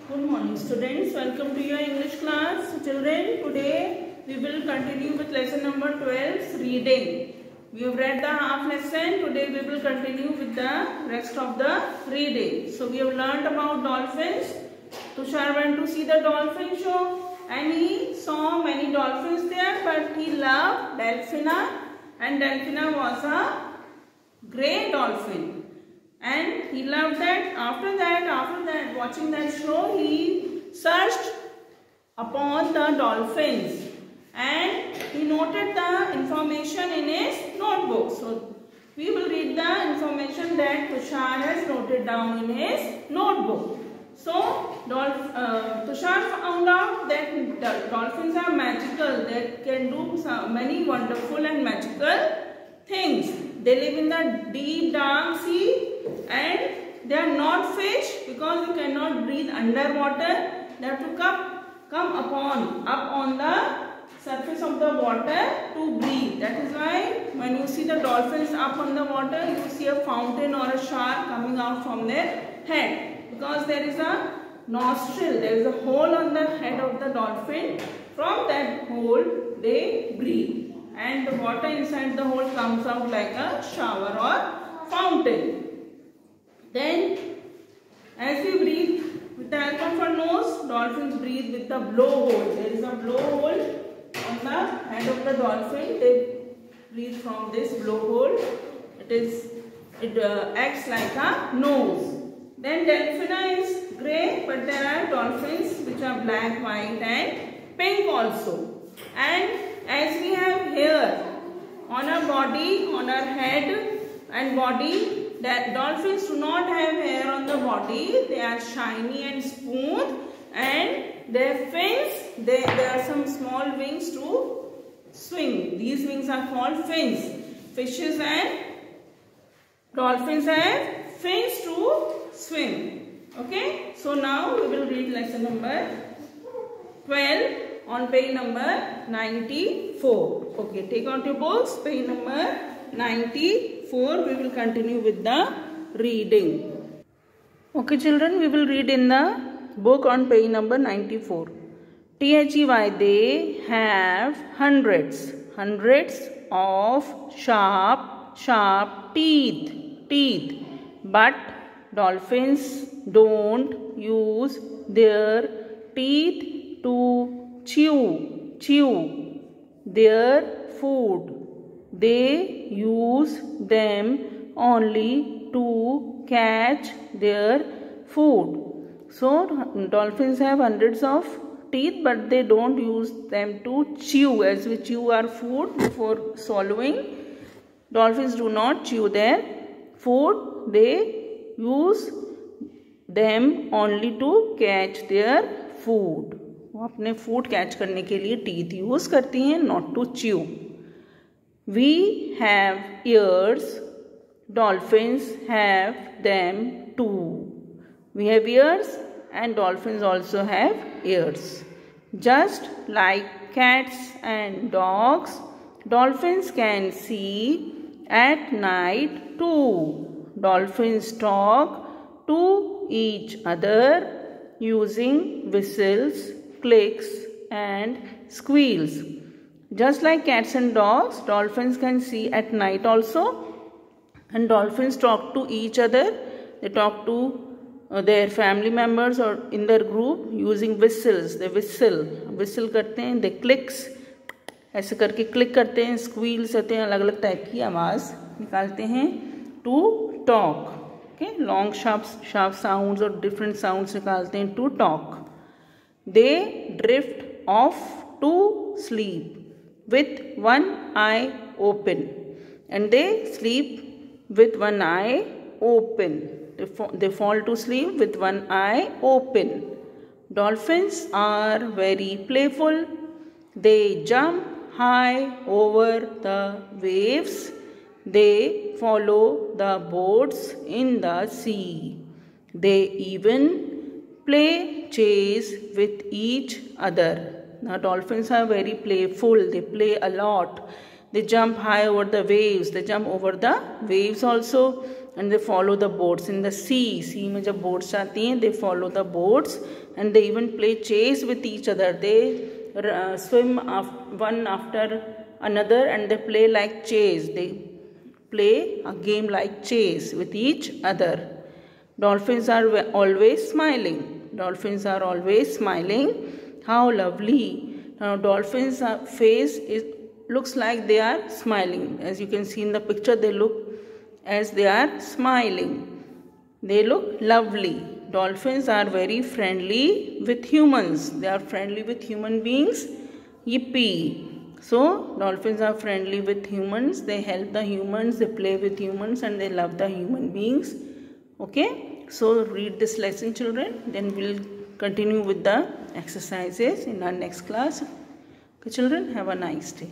Good morning students, welcome to your English class. Children, today we will continue with lesson number 12, reading. We have read the half lesson, today we will continue with the rest of the reading. So we have learned about dolphins. Tushar went to see the dolphin show and he saw many dolphins there, but he loved Delphina, and Delphina was a grey dolphin. And he loved that. After that, watching that show, he searched upon the dolphins and he noted the information in his notebook. So we will read the information that Tushar has noted down in his notebook. So Tushar found out that dolphins are magical. They can do many wonderful and magical things. They live in the deep dark sea and they are not fish because they cannot breathe underwater. They have to come up on the surface of the water to breathe. That is why when you see the dolphins up on the water, you see a fountain or a shark coming out from their head, because there is a nostril, there is a hole on the head of the dolphin. From that hole they breathe, and the water inside the hole comes out like a shower or fountain. Then as we breathe with the help of our nose, dolphins breathe with the blowhole. There is a blowhole on the head of the dolphin. They breathe from this blowhole. It acts like a nose. Then Delphina is grey, but there are dolphins which are black, white and pink also. And as we have hair on our body, on our head and body, that dolphins do not have hair on the body. They are shiny and smooth, and their fins, there are some small wings to swing. These wings are called fins. Fishes and dolphins have fins to swim. Okay, so now we will read lesson number 12 on page number 94. Okay, take out your books, page number 94. We will continue with the reading. Okay children, we will read in the book on page number 94. THEY, they have hundreds of sharp teeth, but dolphins don't use their teeth to chew their food. They use them only to catch their food. So dolphins have hundreds of teeth, but they don't use them to chew, as we chew our food before swallowing. Dolphins do not chew their food. They use them only to catch their food. वो अपने food catch करने के लिए teeth use करती हैं, not to chew. We have ears. Dolphins have them too. We have ears and dolphins also have ears. Just like cats and dogs, dolphins can see at night too. Dolphins talk to each other using whistles, clicks and squeals. Just like cats and dogs, dolphins can see at night also, and dolphins talk to each other. They talk to their family members or in their group using whistles. They whistle करते हैं. They clicks, ऐसे करके click करते हैं. Squeals होते हैं, अलग अलग टाइप की आवाज़ निकालते हैं. To talk, okay, long sharp sounds or different sounds निकालते हैं to talk. They drift off to sleep with one eye open, and they sleep with one eye open. They fall to sleep with one eye open. Dolphins are very playful. They jump high over the waves. They follow the boats in the sea. They even play chase with each other. Now dolphins are very playful. They play a lot. They jump high over the waves. They jump over the waves also, and they follow the boats. In the sea में जब boats आती हैं, they follow the boats and they even play chase with each other. They swim one after another and they play like chase. They play a game like chase with each other. Dolphins are always smiling. Dolphins are always smiling. How lovely. Now dolphins' face looks like they are smiling. As you can see in the picture, they look as they are smiling. They look lovely. Dolphins are very friendly with humans. They are friendly with human beings. Yippee. So dolphins are friendly with humans. They help the humans. They play with humans and they love the human beings. Okay. So read this lesson, children. Then we'll continue with the exercises in our next class. Okay, children, have a nice day.